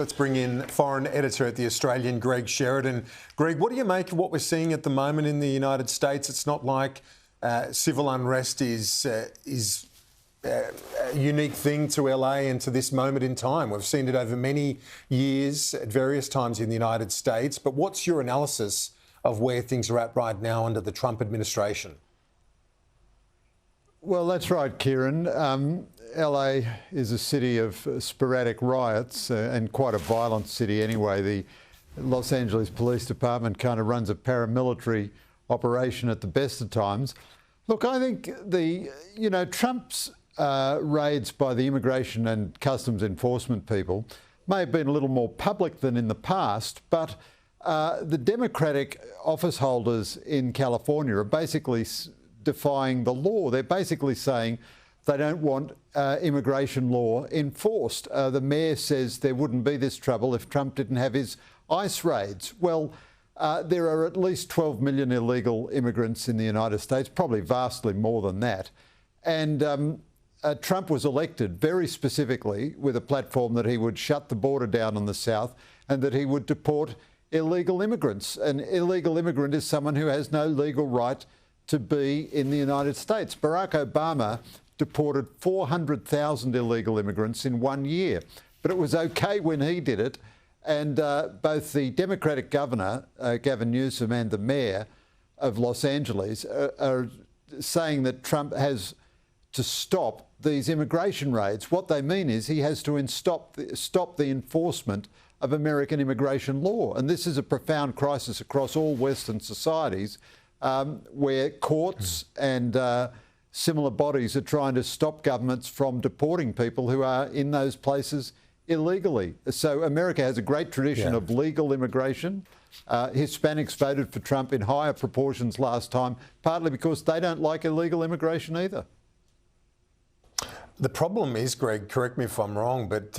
Let's bring in foreign editor at The Australian, Greg Sheridan. Greg, what do you make of what we're seeing at the moment in the United States? It's not like civil unrest is a unique thing to LA and to this moment in time. We've seen it over many years at various times in the United States. But what's your analysis of where things are at right now under the Trump administration? Well, that's right, Kieran. LA is a city of sporadic riots and quite a violent city anyway. The Los Angeles Police Department kind of runs a paramilitary operation at the best of times. Look, I think Trump's raids by the Immigration and Customs Enforcement people may have been a little more public than in the past, but the Democratic office holders in California are basically defying the law. They're basically saying they don't want immigration law enforced. The mayor says there wouldn't be this trouble if Trump didn't have his ICE raids. Well, there are at least 12 million illegal immigrants in the United States, probably vastly more than that. And Trump was elected very specifically with a platform that he would shut the border down in the south and that he would deport illegal immigrants. An illegal immigrant is someone who has no legal right to be in the United States. Barack Obama deported 400,000 illegal immigrants in 1 year, but it was okay when he did it. And both the Democratic governor, Gavin Newsom, and the mayor of Los Angeles are saying that Trump has to stop these immigration raids. What they mean is he has to stop the enforcement of American immigration law. And this is a profound crisis across all Western societies where courts and similar bodies are trying to stop governments from deporting people who are in those places illegally. So America has a great tradition of legal immigration. Hispanics voted for Trump in higher proportions last time, partly because they don't like illegal immigration either. The problem is, Greg, correct me if I'm wrong, but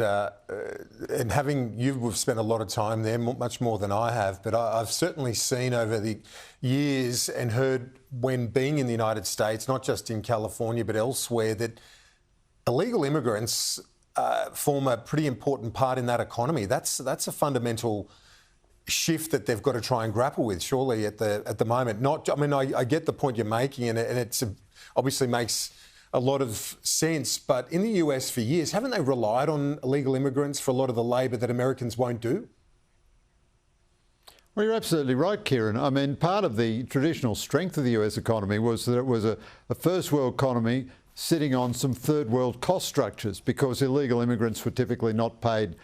you've spent a lot of time there, much more than I have, but I've certainly seen over the years and heard when being in the United States, not just in California, but elsewhere, that illegal immigrants form a pretty important part in that economy. That's a fundamental shift that they've got to try and grapple with, surely, at the moment. I get the point you're making, and it obviously makes a lot of sense, but in the US for years, haven't they relied on illegal immigrants for a lot of the labour that Americans won't do? Well, you're absolutely right, Kieran. I mean, part of the traditional strength of the US economy was that it was a first world economy sitting on some third world cost structures because illegal immigrants were typically not paid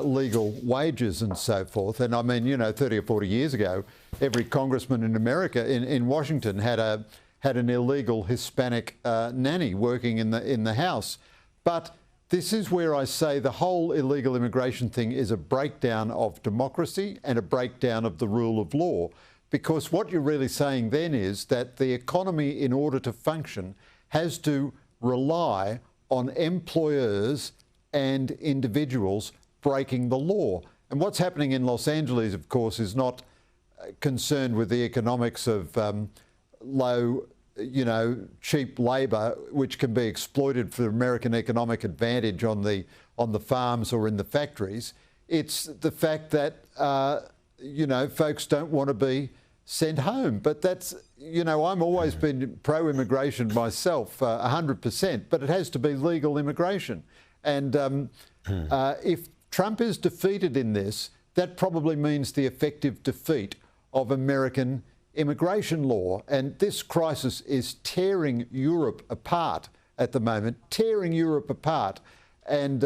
legal wages and so forth. And I mean, 30 or 40 years ago, every congressman in America, in Washington, had an illegal Hispanic nanny working in the House. But this is where I say the whole illegal immigration thing is a breakdown of democracy and a breakdown of the rule of law. Because what you're really saying then is that the economy, in order to function, has to rely on employers and individuals breaking the law. And what's happening in Los Angeles, of course, is not concerned with the economics of low, cheap labour, which can be exploited for American economic advantage on the farms or in the factories. It's the fact that, folks don't want to be sent home. But that's, I'm always been pro-immigration myself, 100%, but it has to be legal immigration. And if Trump is defeated in this, that probably means the effective defeat of American immigration law. And this crisis is tearing Europe apart at the moment, tearing Europe apart. And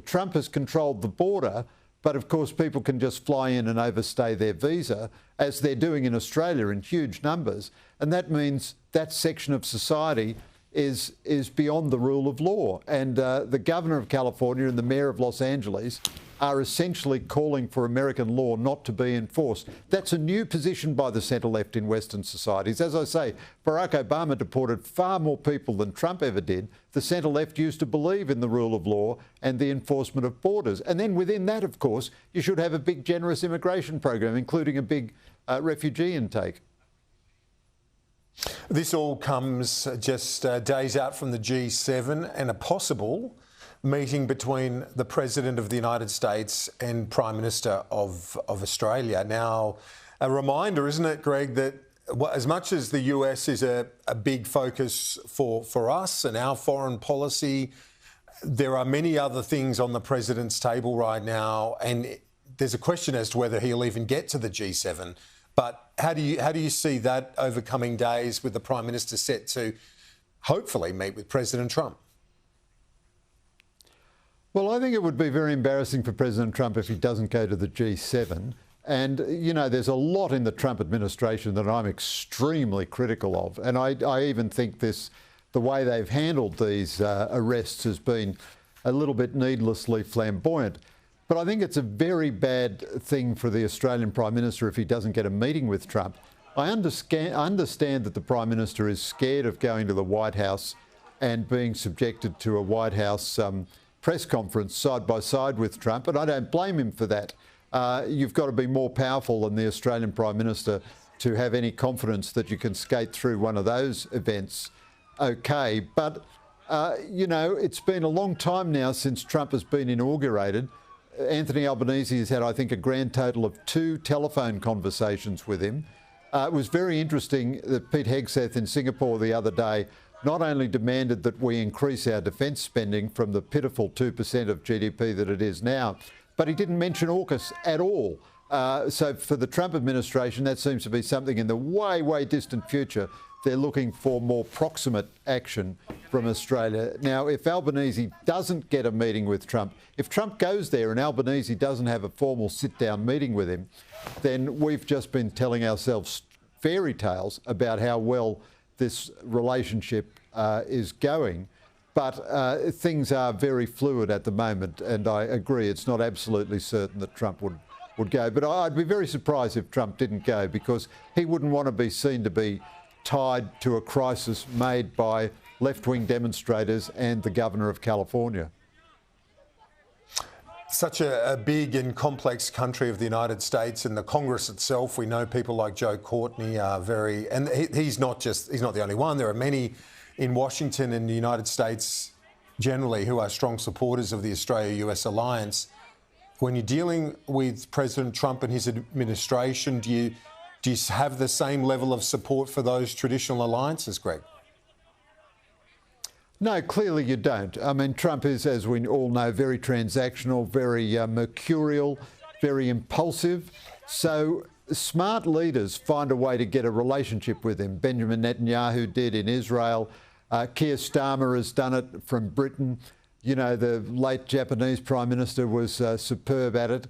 Trump has controlled the border, but of course people can just fly in and overstay their visa, as they're doing in Australia in huge numbers. And that means that section of society is beyond the rule of law. And the governor of California and the mayor of Los Angeles are essentially calling for American law not to be enforced. That's a new position by the centre-left in Western societies. As I say, Barack Obama deported far more people than Trump ever did. The centre-left used to believe in the rule of law and the enforcement of borders. And then within that, of course, you should have a big, generous immigration program, including a big refugee intake. This all comes just days out from the G7 and a possible meeting between the President of the United States and Prime Minister of Australia. Now, a reminder, isn't it, Greg, that as much as the US is a big focus for us and our foreign policy, there are many other things on the President's table right now, and there's a question as to whether he'll even get to the G7. But how do you see that over coming days with the Prime Minister set to hopefully meet with President Trump? Well, I think it would be very embarrassing for President Trump if he doesn't go to the G7. And, you know, there's a lot in the Trump administration that I'm extremely critical of. And I even think the way they've handled these arrests has been a little bit needlessly flamboyant. But I think it's a very bad thing for the Australian Prime Minister if he doesn't get a meeting with Trump. I understand that the Prime Minister is scared of going to the White House and being subjected to a White House press conference side by side with Trump, and I don't blame him for that. You've got to be more powerful than the Australian Prime Minister to have any confidence that you can skate through one of those events okay. But, you know, it's been a long time now since Trump has been inaugurated. Anthony Albanese has had, I think, a grand total of 2 telephone conversations with him. It was very interesting that Pete Hegseth in Singapore the other day not only demanded that we increase our defence spending from the pitiful 2% of GDP that it is now, but he didn't mention AUKUS at all. So for the Trump administration, that seems to be something in the way, way distant future. They're looking for more proximate action from Australia. Now, if Albanese doesn't get a meeting with Trump, if Trump goes there and Albanese doesn't have a formal sit-down meeting with him, then we've just been telling ourselves fairy tales about how well this relationship is going. But things are very fluid at the moment, and I agree it's not absolutely certain that Trump would go. But I'd be very surprised if Trump didn't go, because he wouldn't want to be seen to be tied to a crisis made by left-wing demonstrators and the Governor of California. Such a big and complex country of the United States, and the Congress itself, we know people like Joe Courtney are very, and he's not the only one. There are many in Washington and the United States generally who are strong supporters of the Australia-US alliance. When you're dealing with President Trump and his administration, do you have the same level of support for those traditional alliances, Greg? No, clearly you don't. I mean, Trump is, as we all know, very transactional, very mercurial, very impulsive. So smart leaders find a way to get a relationship with him. Benjamin Netanyahu did in Israel. Keir Starmer has done it from Britain. You know, the late Japanese Prime Minister was superb at it.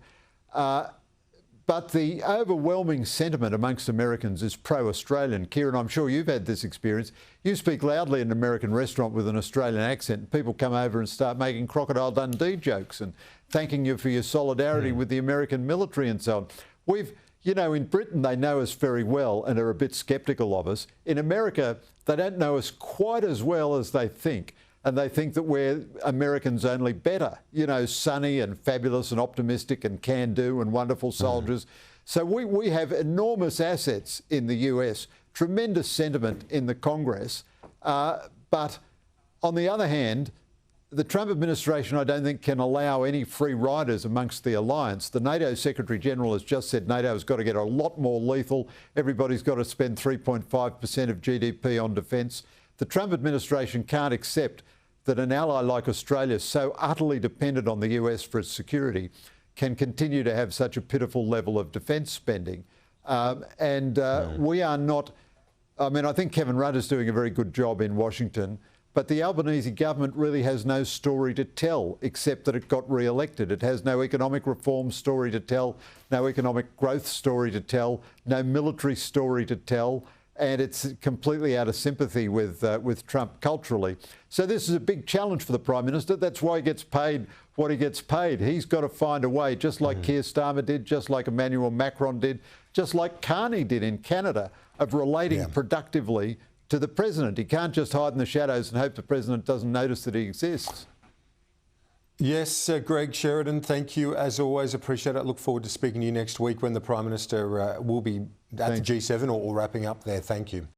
But the overwhelming sentiment amongst Americans is pro-Australian. Kieran, I'm sure you've had this experience. You speak loudly in an American restaurant with an Australian accent, and people come over and start making Crocodile Dundee jokes and thanking you for your solidarity with the American military and so on. You know, in Britain, they know us very well and are a bit sceptical of us. In America, they don't know us quite as well as they think. And they think that we're Americans only better, you know, sunny and fabulous and optimistic and can-do and wonderful soldiers. So we have enormous assets in the US, tremendous sentiment in the Congress. But on the other hand, the Trump administration, I don't think, can allow any free riders amongst the alliance. The NATO Secretary General has just said NATO has got to get a lot more lethal. Everybody's got to spend 3.5% of GDP on defence. The Trump administration can't accept that an ally like Australia, so utterly dependent on the US for its security, can continue to have such a pitiful level of defence spending. We are not... I mean, I think Kevin Rudd is doing a very good job in Washington, but the Albanese government really has no story to tell except that it got re-elected. It has no economic reform story to tell, no economic growth story to tell, no military story to tell, and it's completely out of sympathy with Trump culturally. So this is a big challenge for the Prime Minister. That's why he gets paid what he gets paid. He's got to find a way, just like Keir Starmer did, just like Emmanuel Macron did, just like Carney did in Canada, of relating productively to the President. He can't just hide in the shadows and hope the President doesn't notice that he exists. Yes, Greg Sheridan, thank you as always. Appreciate it. Look forward to speaking to you next week when the Prime Minister will be at the G7 or wrapping up there. Thank you.